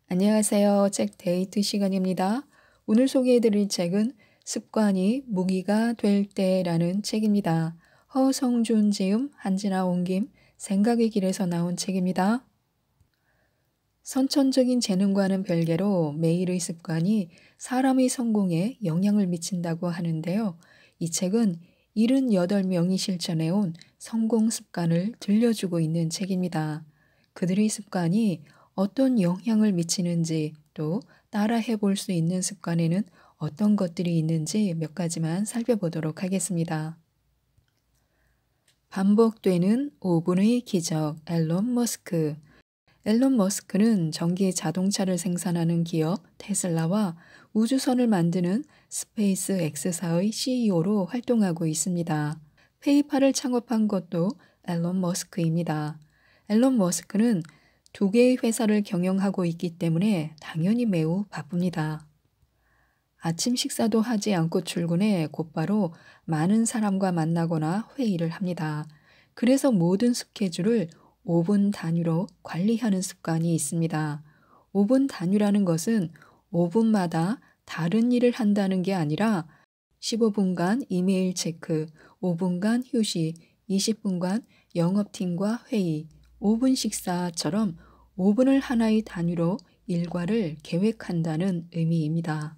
안녕하세요. 책 데이트 시간입니다. 오늘 소개해드릴 책은 습관이 무기가 될 때라는 책입니다. 허성준 지음, 한진아 옮김, 생각의 길에서 나온 책입니다. 선천적인 재능과는 별개로 매일의 습관이 사람의 성공에 영향을 미친다고 하는데요. 이 책은 78명이 실천해온 성공 습관을 들려주고 있는 책입니다. 그들의 습관이 어떤 영향을 미치는지 또 따라해 볼 수 있는 습관에는 어떤 것들이 있는지 몇 가지만 살펴보도록 하겠습니다. 반복되는 5분의 기적 앨런 머스크. 앨런 머스크는 전기 자동차를 생산하는 기업 테슬라와 우주선을 만드는 스페이스 X사의 CEO로 활동하고 있습니다. 페이팔을 창업한 것도 앨런 머스크입니다. 앨런 머스크는 두 개의 회사를 경영하고 있기 때문에 당연히 매우 바쁩니다. 아침 식사도 하지 않고 출근해 곧바로 많은 사람과 만나거나 회의를 합니다. 그래서 모든 스케줄을 5분 단위로 관리하는 습관이 있습니다. 5분 단위라는 것은 5분마다 다른 일을 한다는 게 아니라 15분간 이메일 체크, 5분간 휴식, 20분간 영업팀과 회의, 5분 식사처럼 5분을 하나의 단위로 일과를 계획한다는 의미입니다.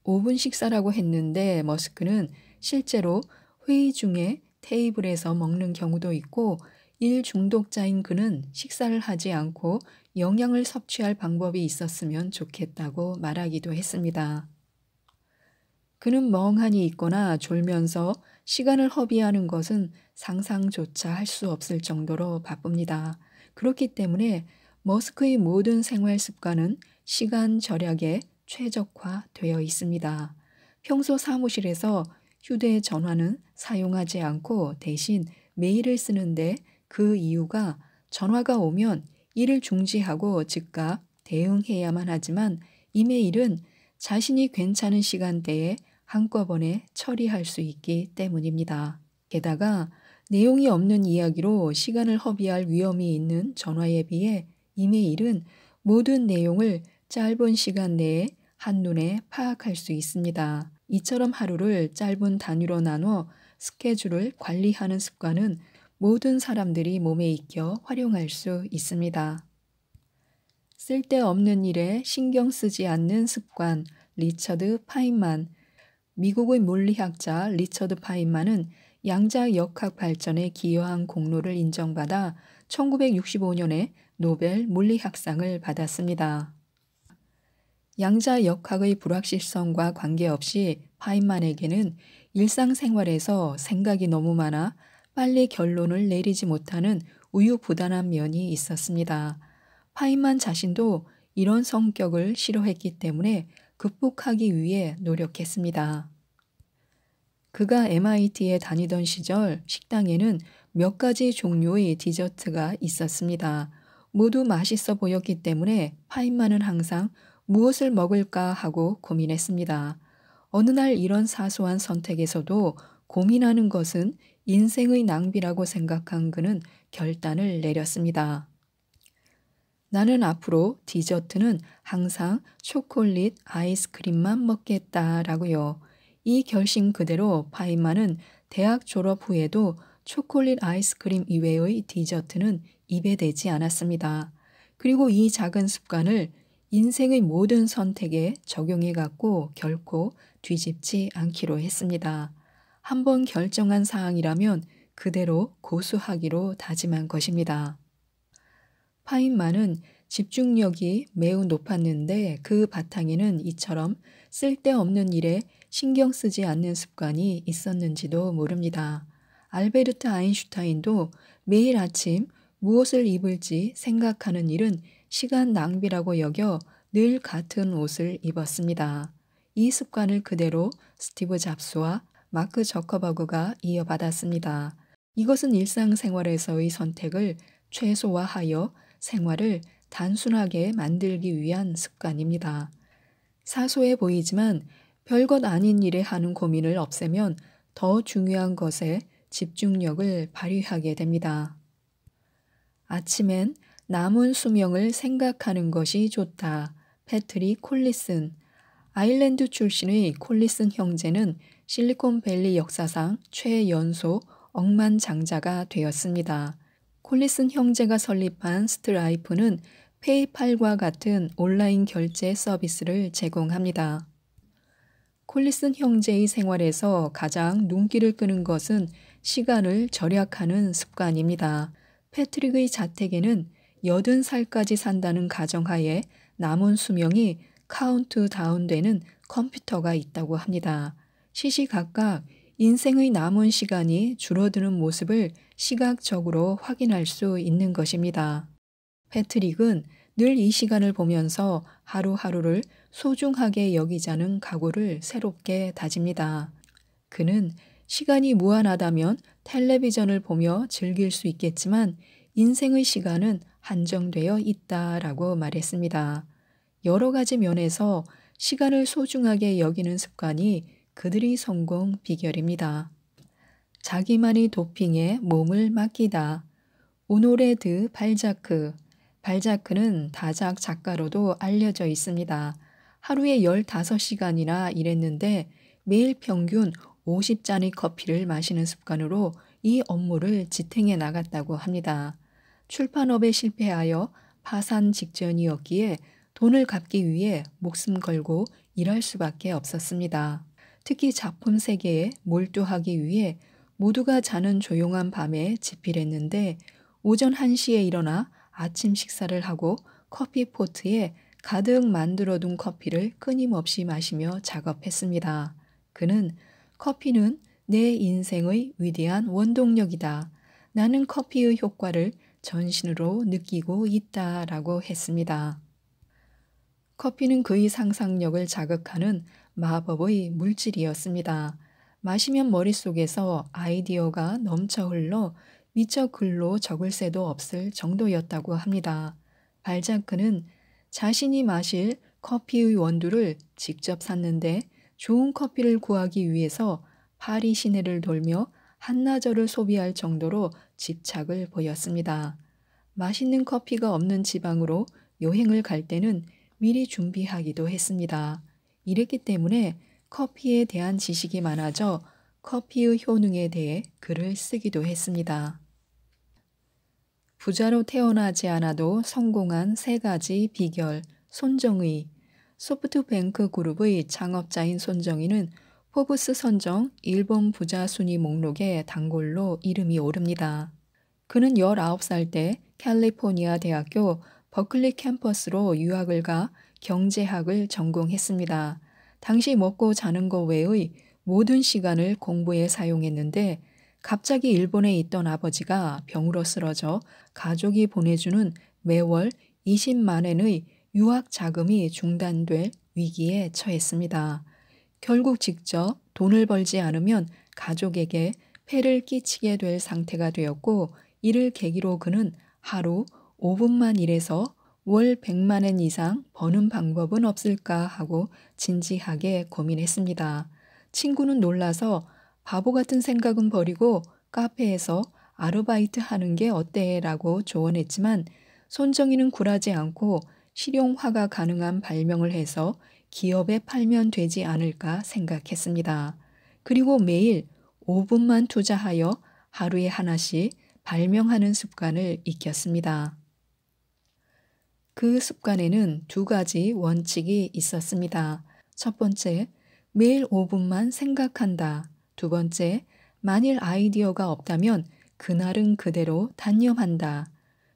5분 식사라고 했는데 머스크는 실제로 회의 중에 테이블에서 먹는 경우도 있고 일 중독자인 그는 식사를 하지 않고 영양을 섭취할 방법이 있었으면 좋겠다고 말하기도 했습니다. 그는 멍하니 있거나 졸면서 시간을 허비하는 것은 상상조차 할 수 없을 정도로 바쁩니다. 그렇기 때문에 머스크의 모든 생활 습관은 시간 절약에 최적화되어 있습니다. 평소 사무실에서 휴대전화는 사용하지 않고 대신 메일을 쓰는데 그 이유가 전화가 오면 일을 중지하고 즉각 대응해야만 하지만 이메일은 자신이 괜찮은 시간대에 한꺼번에 처리할 수 있기 때문입니다. 게다가 내용이 없는 이야기로 시간을 허비할 위험이 있는 전화에 비해 이메일은 모든 내용을 짧은 시간 내에 한눈에 파악할 수 있습니다. 이처럼 하루를 짧은 단위로 나눠 스케줄을 관리하는 습관은 모든 사람들이 몸에 익혀 활용할 수 있습니다. 쓸데없는 일에 신경 쓰지 않는 습관, 리처드 파인만. 미국의 물리학자 리처드 파인만은 양자역학 발전에 기여한 공로를 인정받아 1965년에 노벨 물리학상을 받았습니다. 양자역학의 불확실성과 관계없이 파인만에게는 일상생활에서 생각이 너무 많아 빨리 결론을 내리지 못하는 우유부단한 면이 있었습니다. 파인만 자신도 이런 성격을 싫어했기 때문에 극복하기 위해 노력했습니다. 그가 MIT에 다니던 시절 식당에는 몇 가지 종류의 디저트가 있었습니다. 모두 맛있어 보였기 때문에 파인만은 항상 무엇을 먹을까 하고 고민했습니다. 어느 날 이런 사소한 선택에서도 고민하는 것은 인생의 낭비라고 생각한 그는 결단을 내렸습니다. 나는 앞으로 디저트는 항상 초콜릿 아이스크림만 먹겠다라고요. 이 결심 그대로 파인만은 대학 졸업 후에도 초콜릿 아이스크림 이외의 디저트는 입에 대지 않았습니다. 그리고 이 작은 습관을 인생의 모든 선택에 적용해 갖고 결코 뒤집지 않기로 했습니다. 한번 결정한 사항이라면 그대로 고수하기로 다짐한 것입니다. 파인만은 집중력이 매우 높았는데 그 바탕에는 이처럼 쓸데없는 일에 신경 쓰지 않는 습관이 있었는지도 모릅니다. 알베르트 아인슈타인도 매일 아침 무엇을 입을지 생각하는 일은 시간 낭비라고 여겨 늘 같은 옷을 입었습니다. 이 습관을 그대로 스티브 잡스와 마크 저커버그가 이어받았습니다. 이것은 일상생활에서의 선택을 최소화하여 생활을 단순하게 만들기 위한 습관입니다. 사소해 보이지만 별것 아닌 일에 하는 고민을 없애면 더 중요한 것에 집중력을 발휘하게 됩니다. 아침엔 남은 수명을 생각하는 것이 좋다. 패트릭 콜리슨. 아일랜드 출신의 콜리슨 형제는 실리콘밸리 역사상 최연소 억만장자가 되었습니다. 콜리슨 형제가 설립한 스트라이프는 페이팔과 같은 온라인 결제 서비스를 제공합니다. 콜리슨 형제의 생활에서 가장 눈길을 끄는 것은 시간을 절약하는 습관입니다. 패트릭의 자택에는 80살까지 산다는 가정하에 남은 수명이 카운트다운되는 컴퓨터가 있다고 합니다. 시시각각 인생의 남은 시간이 줄어드는 모습을 시각적으로 확인할 수 있는 것입니다. 패트릭은 늘 이 시간을 보면서 하루하루를 소중하게 여기자는 각오를 새롭게 다집니다. 그는 시간이 무한하다면 텔레비전을 보며 즐길 수 있겠지만 인생의 시간은 한정되어 있다라고 말했습니다. 여러 가지 면에서 시간을 소중하게 여기는 습관이 그들의 성공 비결입니다. 자기만의 도핑에 몸을 맡기다. 오노레 드 발자크. 발자크는 다작 작가로도 알려져 있습니다. 하루에 15시간이나 일했는데 매일 평균 50잔의 커피를 마시는 습관으로 이 업무를 지탱해 나갔다고 합니다. 출판업에 실패하여 파산 직전이었기에 돈을 갚기 위해 목숨 걸고 일할 수밖에 없었습니다. 특히 작품 세계에 몰두하기 위해 모두가 자는 조용한 밤에 집필했는데 오전 1시에 일어나 아침 식사를 하고 커피포트에 가득 만들어둔 커피를 끊임없이 마시며 작업했습니다. 그는 커피는 내 인생의 위대한 원동력이다. 나는 커피의 효과를 전신으로 느끼고 있다라고 했습니다. 커피는 그의 상상력을 자극하는 마법의 물질이었습니다. 마시면 머릿속에서 아이디어가 넘쳐 흘러 미처 글로 적을 새도 없을 정도였다고 합니다. 발자크는 자신이 마실 커피의 원두를 직접 샀는데 좋은 커피를 구하기 위해서 파리 시내를 돌며 한나절을 소비할 정도로 집착을 보였습니다. 맛있는 커피가 없는 지방으로 여행을 갈 때는 미리 준비하기도 했습니다. 이랬기 때문에 커피에 대한 지식이 많아져 커피의 효능에 대해 글을 쓰기도 했습니다. 부자로 태어나지 않아도 성공한 3가지 비결. 손정의. 소프트뱅크 그룹의 창업자인 손정의는 포브스 선정 일본 부자 순위 목록에 단골로 이름이 오릅니다. 그는 19살 때 캘리포니아 대학교 버클리 캠퍼스로 유학을 가 경제학을 전공했습니다. 당시 먹고 자는 것 외의 모든 시간을 공부에 사용했는데 갑자기 일본에 있던 아버지가 병으로 쓰러져 가족이 보내주는 매월 20만 엔의 유학 자금이 중단될 위기에 처했습니다. 결국 직접 돈을 벌지 않으면 가족에게 폐를 끼치게 될 상태가 되었고 이를 계기로 그는 하루 5분만 일해서 월 100만 엔 이상 버는 방법은 없을까 하고 진지하게 고민했습니다. 친구는 놀라서 바보 같은 생각은 버리고 카페에서 아르바이트 하는 게 어때? 라고 조언했지만 손정희는 굴하지 않고 실용화가 가능한 발명을 해서 기업에 팔면 되지 않을까 생각했습니다. 그리고 매일 5분만 투자하여 하루에 하나씩 발명하는 습관을 익혔습니다. 그 습관에는 2가지 원칙이 있었습니다. 첫 번째, 매일 5분만 생각한다. 두 번째, 만일 아이디어가 없다면 그날은 그대로 단념한다.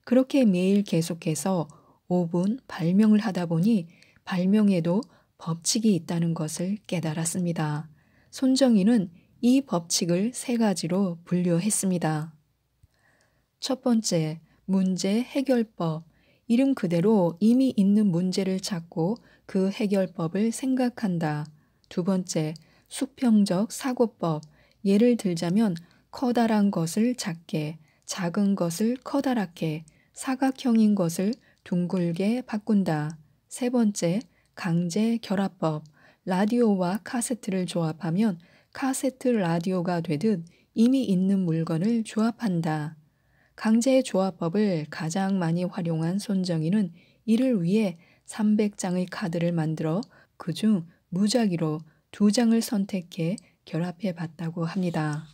그렇게 매일 계속해서 5분 발명을 하다 보니 발명에도 법칙이 있다는 것을 깨달았습니다. 손정희는 이 법칙을 3가지로 분류했습니다. 첫 번째, 문제 해결법. 이름 그대로 이미 있는 문제를 찾고 그 해결법을 생각한다. 두 번째, 수평적 사고법. 예를 들자면 커다란 것을 작게, 작은 것을 커다랗게, 사각형인 것을 둥글게 바꾼다. 세 번째, 강제 결합법. 라디오와 카세트를 조합하면 카세트 라디오가 되듯 이미 있는 물건을 조합한다. 강제 조합법을 가장 많이 활용한 손정희는 이를 위해 300장의 카드를 만들어 그중 무작위로 2장을 선택해 결합해 봤다고 합니다.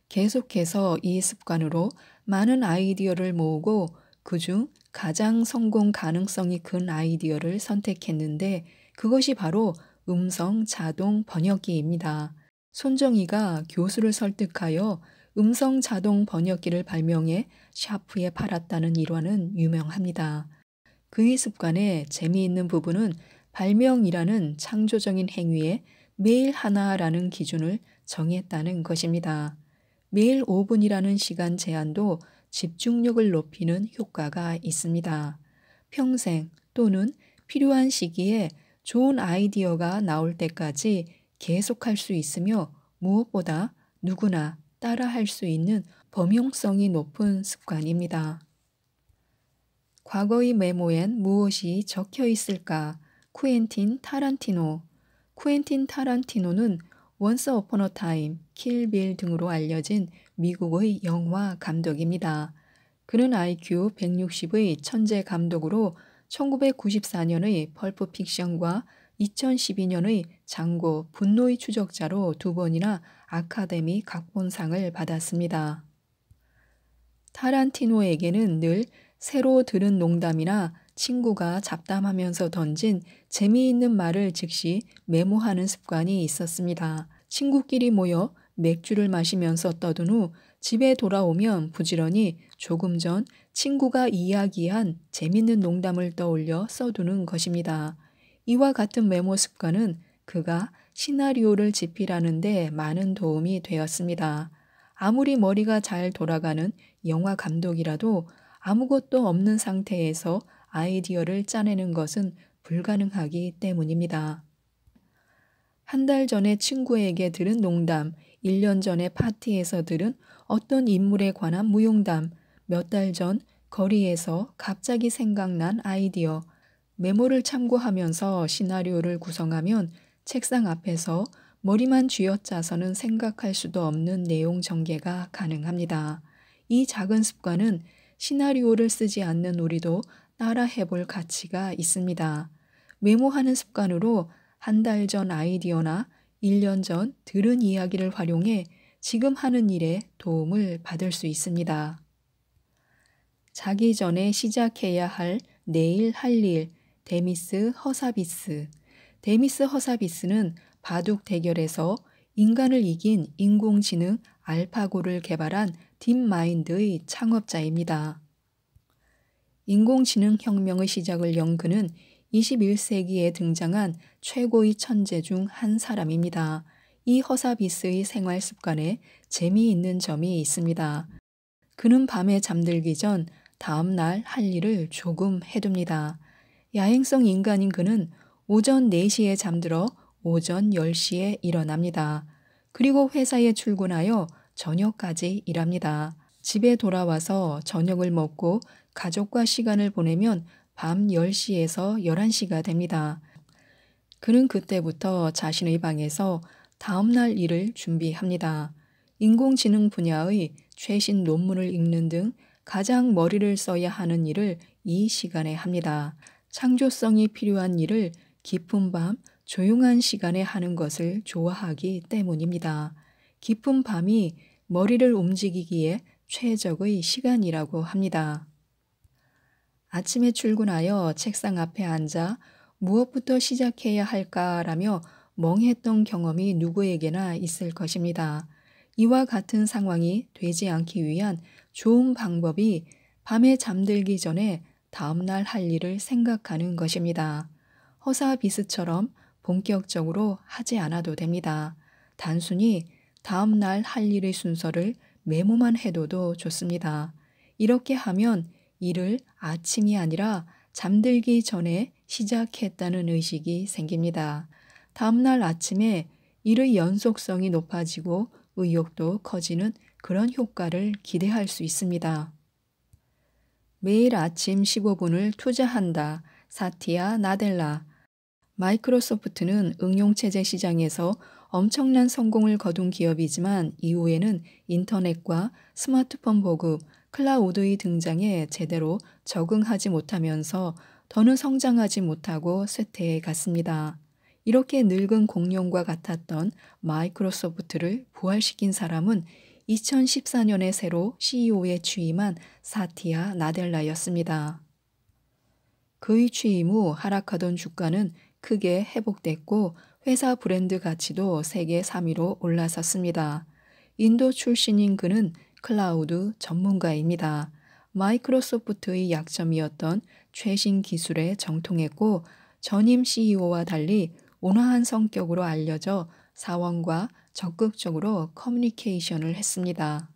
계속해서 이 습관으로 많은 아이디어를 모으고 그중 가장 성공 가능성이 큰 아이디어를 선택했는데 그것이 바로 음성 자동 번역기입니다. 손정희가 교수를 설득하여 음성 자동 번역기를 발명해 샤프에 팔았다는 일화는 유명합니다. 그의 습관의 재미있는 부분은 발명이라는 창조적인 행위에 매일 하나라는 기준을 정했다는 것입니다. 매일 5분이라는 시간 제한도 집중력을 높이는 효과가 있습니다. 평생 또는 필요한 시기에 좋은 아이디어가 나올 때까지 계속할 수 있으며 무엇보다 누구나 따라할 수 있는 범용성이 높은 습관입니다. 과거의 메모엔 무엇이 적혀 있을까? 쿠엔틴 타란티노. 쿠엔틴 타란티노는 원스 어폰 어 타임, 킬빌 등으로 알려진 미국의 영화 감독입니다. 그는 IQ 160의 천재 감독으로 1994년의 펄프 픽션과 2012년의 장고 분노의 추적자로 2번이나 아카데미 각본상을 받았습니다. 타란티노에게는 늘 새로 들은 농담이나 친구가 잡담하면서 던진 재미있는 말을 즉시 메모하는 습관이 있었습니다. 친구끼리 모여 맥주를 마시면서 떠든 후 집에 돌아오면 부지런히 조금 전 친구가 이야기한 재밌는 농담을 떠올려 써두는 것입니다. 이와 같은 메모 습관은 그가 시나리오를 집필하는 데 많은 도움이 되었습니다. 아무리 머리가 잘 돌아가는 영화 감독이라도 아무것도 없는 상태에서 아이디어를 짜내는 것은 불가능하기 때문입니다. 한 달 전에 친구에게 들은 농담, 1년 전에 파티에서 들은 어떤 인물에 관한 무용담, 몇 달 전 거리에서 갑자기 생각난 아이디어, 메모를 참고하면서 시나리오를 구성하면 책상 앞에서 머리만 쥐어짜서는 생각할 수도 없는 내용 전개가 가능합니다. 이 작은 습관은 시나리오를 쓰지 않는 우리도 따라 해볼 가치가 있습니다. 메모하는 습관으로 한 달 전 아이디어나 1년 전 들은 이야기를 활용해 지금 하는 일에 도움을 받을 수 있습니다. 자기 전에 시작해야 할 내일 할 일, 데미스 허사비스. 데미스 허사비스는 바둑 대결에서 인간을 이긴 인공지능 알파고를 개발한 딥마인드의 창업자입니다. 인공지능 혁명의 시작을 연 그는 21세기에 등장한 최고의 천재 중 한 사람입니다. 이 허사비스의 생활 습관에 재미있는 점이 있습니다. 그는 밤에 잠들기 전 다음 날 할 일을 조금 해둡니다. 야행성 인간인 그는 오전 4시에 잠들어 오전 10시에 일어납니다. 그리고 회사에 출근하여 저녁까지 일합니다. 집에 돌아와서 저녁을 먹고 가족과 시간을 보내면 밤 10시에서 11시가 됩니다. 그는 그때부터 자신의 방에서 다음날 일을 준비합니다. 인공지능 분야의 최신 논문을 읽는 등 가장 머리를 써야 하는 일을 이 시간에 합니다. 창조성이 필요한 일을 깊은 밤 조용한 시간에 하는 것을 좋아하기 때문입니다. 깊은 밤이 머리를 움직이기에 최적의 시간이라고 합니다. 아침에 출근하여 책상 앞에 앉아 무엇부터 시작해야 할까라며 멍했던 경험이 누구에게나 있을 것입니다. 이와 같은 상황이 되지 않기 위한 좋은 방법이 밤에 잠들기 전에 다음날 할 일을 생각하는 것입니다. 허사비스처럼 본격적으로 하지 않아도 됩니다. 단순히 다음날 할 일의 순서를 메모만 해둬도 좋습니다. 이렇게 하면 일을 아침이 아니라 잠들기 전에 시작했다는 의식이 생깁니다. 다음날 아침에 일의 연속성이 높아지고 의욕도 커지는 그런 효과를 기대할 수 있습니다. 매일 아침 15분을 투자한다. 사티아 나델라. 마이크로소프트는 응용체제 시장에서 엄청난 성공을 거둔 기업이지만 이후에는 인터넷과 스마트폰 보급, 클라우드의 등장에 제대로 적응하지 못하면서 더는 성장하지 못하고 쇠퇴해 갔습니다. 이렇게 늙은 공룡과 같았던 마이크로소프트를 부활시킨 사람은 2014년에 새로 CEO에 취임한 사티아 나델라였습니다. 그의 취임 후 하락하던 주가는 크게 회복됐고 회사 브랜드 가치도 세계 3위로 올라섰습니다. 인도 출신인 그는 클라우드 전문가입니다. 마이크로소프트의 약점이었던 최신 기술에 정통했고 전임 CEO와 달리 온화한 성격으로 알려져 사원과 적극적으로 커뮤니케이션을 했습니다.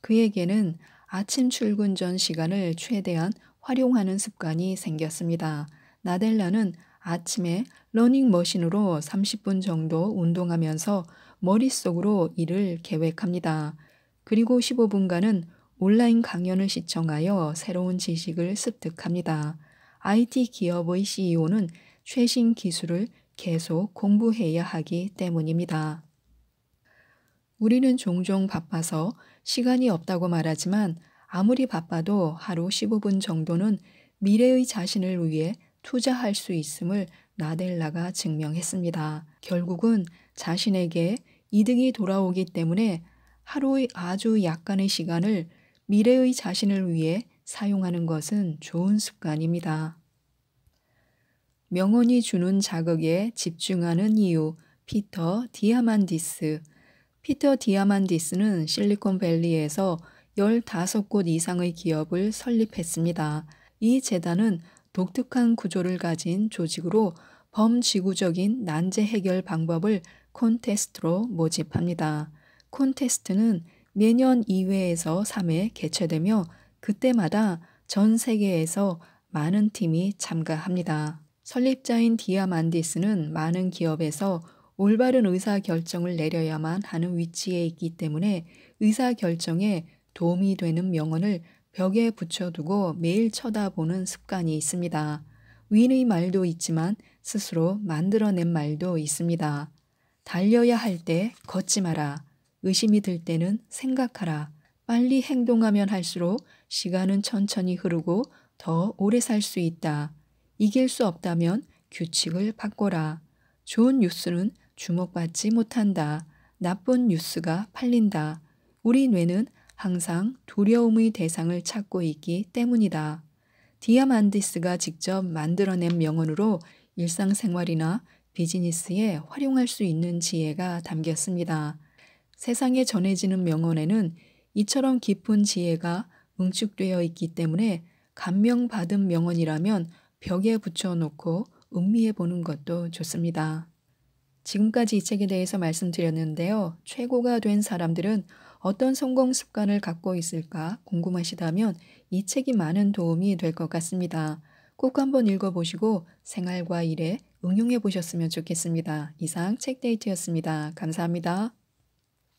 그에게는 아침 출근 전 시간을 최대한 활용하는 습관이 생겼습니다. 나델라는 아침에 러닝머신으로 30분 정도 운동하면서 머릿속으로 일을 계획합니다. 그리고 15분간은 온라인 강연을 시청하여 새로운 지식을 습득합니다. IT 기업의 CEO는 최신 기술을 계속 공부해야 하기 때문입니다. 우리는 종종 바빠서 시간이 없다고 말하지만 아무리 바빠도 하루 15분 정도는 미래의 자신을 위해 투자할 수 있음을 나델라가 증명했습니다. 결국은 자신에게 이득이 돌아오기 때문에 하루의 아주 약간의 시간을 미래의 자신을 위해 사용하는 것은 좋은 습관입니다. 명언이 주는 자극에 집중하는 이유, 피터 디아만디스. 피터 디아만디스는 실리콘밸리에서 15곳 이상의 기업을 설립했습니다. 이 재단은 독특한 구조를 가진 조직으로 범지구적인 난제 해결 방법을 콘테스트로 모집합니다. 콘테스트는 매년 2회에서 3회 개최되며 그때마다 전 세계에서 많은 팀이 참가합니다. 설립자인 디아만디스는 많은 기업에서 올바른 의사결정을 내려야만 하는 위치에 있기 때문에 의사결정에 도움이 되는 명언을 벽에 붙여두고 매일 쳐다보는 습관이 있습니다. 윈의 말도 있지만 스스로 만들어낸 말도 있습니다. 달려야 할 때 걷지 마라. 의심이 들 때는 생각하라. 빨리 행동하면 할수록 시간은 천천히 흐르고 더 오래 살 수 있다. 이길 수 없다면 규칙을 바꿔라. 좋은 뉴스는 주목받지 못한다. 나쁜 뉴스가 팔린다. 우리 뇌는 항상 두려움의 대상을 찾고 있기 때문이다. 디아만디스가 직접 만들어낸 명언으로 일상생활이나 비즈니스에 활용할 수 있는 지혜가 담겼습니다. 세상에 전해지는 명언에는 이처럼 깊은 지혜가 응축되어 있기 때문에 감명받은 명언이라면 벽에 붙여놓고 음미해 보는 것도 좋습니다. 지금까지 이 책에 대해서 말씀드렸는데요. 최고가 된 사람들은 어떤 성공 습관을 갖고 있을까 궁금하시다면 이 책이 많은 도움이 될 것 같습니다. 꼭 한번 읽어보시고 생활과 일에 응용해 보셨으면 좋겠습니다. 이상 책데이트였습니다. 감사합니다.